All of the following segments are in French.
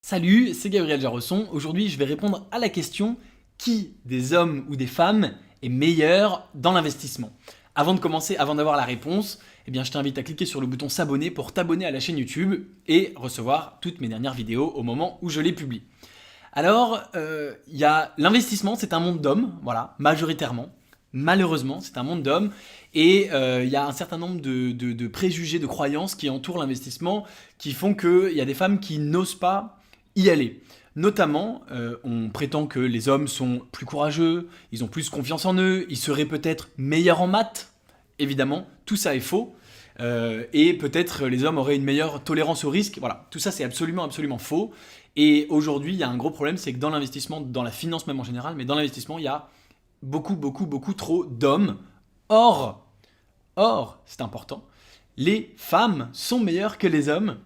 Salut, c'est Gabriel Jarosson. Aujourd'hui, je vais répondre à la question qui des hommes ou des femmes est meilleur dans l'investissement. Avant de commencer, avant d'avoir la réponse, je t'invite à cliquer sur le bouton s'abonner pour t'abonner à la chaîne YouTube et recevoir toutes mes dernières vidéos au moment où je les publie. Alors, il y a l'investissement, c'est un monde d'hommes, voilà, majoritairement. Malheureusement, c'est un monde d'hommes et il y a un certain nombre de préjugés, de croyances qui entourent l'investissement qui font qu'il y a des femmes qui n'osent pas y aller. Notamment, on prétend que les hommes sont plus courageux, ils ont plus confiance en eux, ils seraient peut-être meilleurs en maths. Évidemment, tout ça est faux. Et peut-être les hommes auraient une meilleure tolérance au risque. Voilà, tout ça c'est absolument faux. Et aujourd'hui, il y a un gros problème, c'est que dans l'investissement, dans la finance même en général, mais dans l'investissement, il y a beaucoup trop d'hommes. Or, c'est important, les femmes sont meilleures que les hommes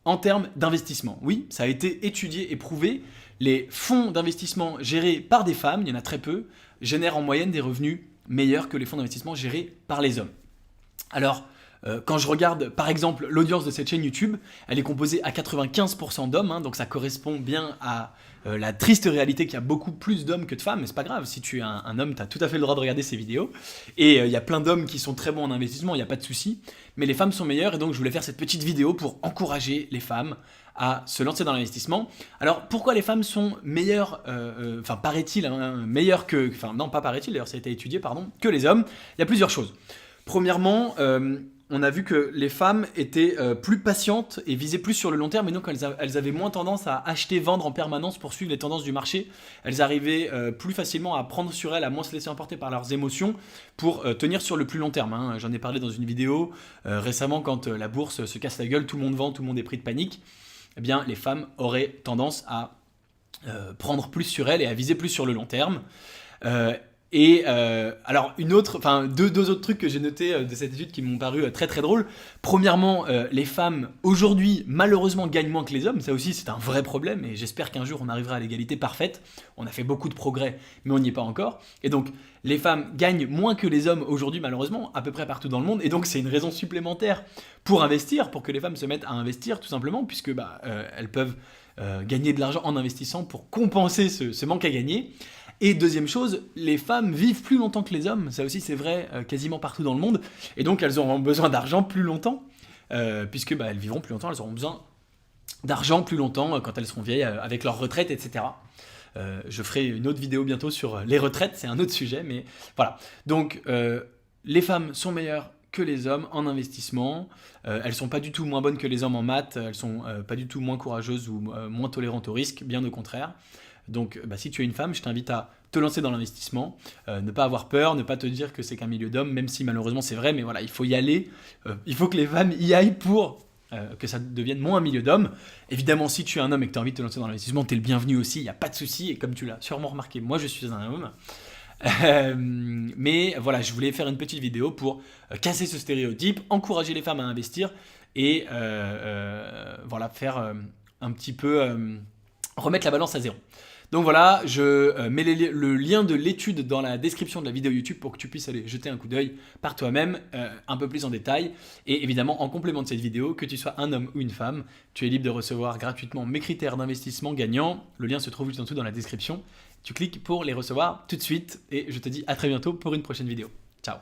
en termes d'investissement. Oui, ça a été étudié et prouvé. Les fonds d'investissement gérés par des femmes, il y en a très peu, génèrent en moyenne des revenus meilleurs que les fonds d'investissement gérés par les hommes. Alors, quand je regarde par exemple l'audience de cette chaîne YouTube, elle est composée à 95% d'hommes, donc ça correspond bien à la triste réalité qu'il y a beaucoup plus d'hommes que de femmes, mais c'est pas grave, si tu es un homme, tu as tout à fait le droit de regarder ces vidéos, et il y a plein d'hommes qui sont très bons en investissement, il n'y a pas de souci, mais les femmes sont meilleures, et donc je voulais faire cette petite vidéo pour encourager les femmes à se lancer dans l'investissement. Alors pourquoi les femmes sont meilleures, paraît-il, meilleures que, non pas paraît-il, d'ailleurs ça a été étudié, que les hommes. Il y a plusieurs choses. Premièrement, on a vu que les femmes étaient plus patientes et visaient plus sur le long terme, et donc elles avaient moins tendance à acheter, vendre en permanence pour suivre les tendances du marché. Elles arrivaient plus facilement à prendre sur elles, à moins se laisser emporter par leurs émotions pour tenir sur le plus long terme. J'en ai parlé dans une vidéo récemment, quand la bourse se casse la gueule, tout le monde vend, tout le monde est pris de panique. Eh bien, les femmes auraient tendance à prendre plus sur elles et à viser plus sur le long terme. Alors deux autres trucs que j'ai notés de cette étude qui m'ont paru très drôles. Premièrement, les femmes aujourd'hui malheureusement gagnent moins que les hommes. Ça aussi c'est un vrai problème et j'espère qu'un jour on arrivera à l'égalité parfaite. On a fait beaucoup de progrès mais on n'y est pas encore. Et donc les femmes gagnent moins que les hommes aujourd'hui malheureusement à peu près partout dans le monde. Et donc c'est une raison supplémentaire pour investir, pour que les femmes se mettent à investir tout simplement, puisque elles peuvent gagner de l'argent en investissant pour compenser ce manque à gagner. Et deuxième chose, les femmes vivent plus longtemps que les hommes, ça aussi c'est vrai quasiment partout dans le monde, et donc elles auront besoin d'argent plus longtemps, puisque elles vivront plus longtemps, elles auront besoin d'argent plus longtemps quand elles seront vieilles, avec leur retraite, etc. Je ferai une autre vidéo bientôt sur les retraites, c'est un autre sujet, mais voilà. Donc les femmes sont meilleures que les hommes en investissement, elles sont pas du tout moins bonnes que les hommes en maths, elles sont pas du tout moins courageuses ou moins tolérantes au risque, bien au contraire. Donc si tu es une femme, je t'invite à te lancer dans l'investissement, ne pas avoir peur, ne pas te dire que c'est qu'un milieu d'hommes, même si malheureusement c'est vrai, mais voilà, il faut y aller, il faut que les femmes y aillent pour que ça devienne moins un milieu d'hommes. Évidemment, si tu es un homme et que tu as envie de te lancer dans l'investissement, tu es le bienvenu aussi, il n'y a pas de souci, et comme tu l'as sûrement remarqué, moi je suis un homme. Mais voilà, je voulais faire une petite vidéo pour casser ce stéréotype, encourager les femmes à investir et voilà, faire un petit peu remettre la balance à zéro. Donc voilà, je mets le lien de l'étude dans la description de la vidéo YouTube pour que tu puisses aller jeter un coup d'œil par toi-même, un peu plus en détail. Et évidemment, en complément de cette vidéo, que tu sois un homme ou une femme, tu es libre de recevoir gratuitement mes critères d'investissement gagnants. Le lien se trouve juste en dessous dans la description. Tu cliques pour les recevoir tout de suite et je te dis à très bientôt pour une prochaine vidéo. Ciao!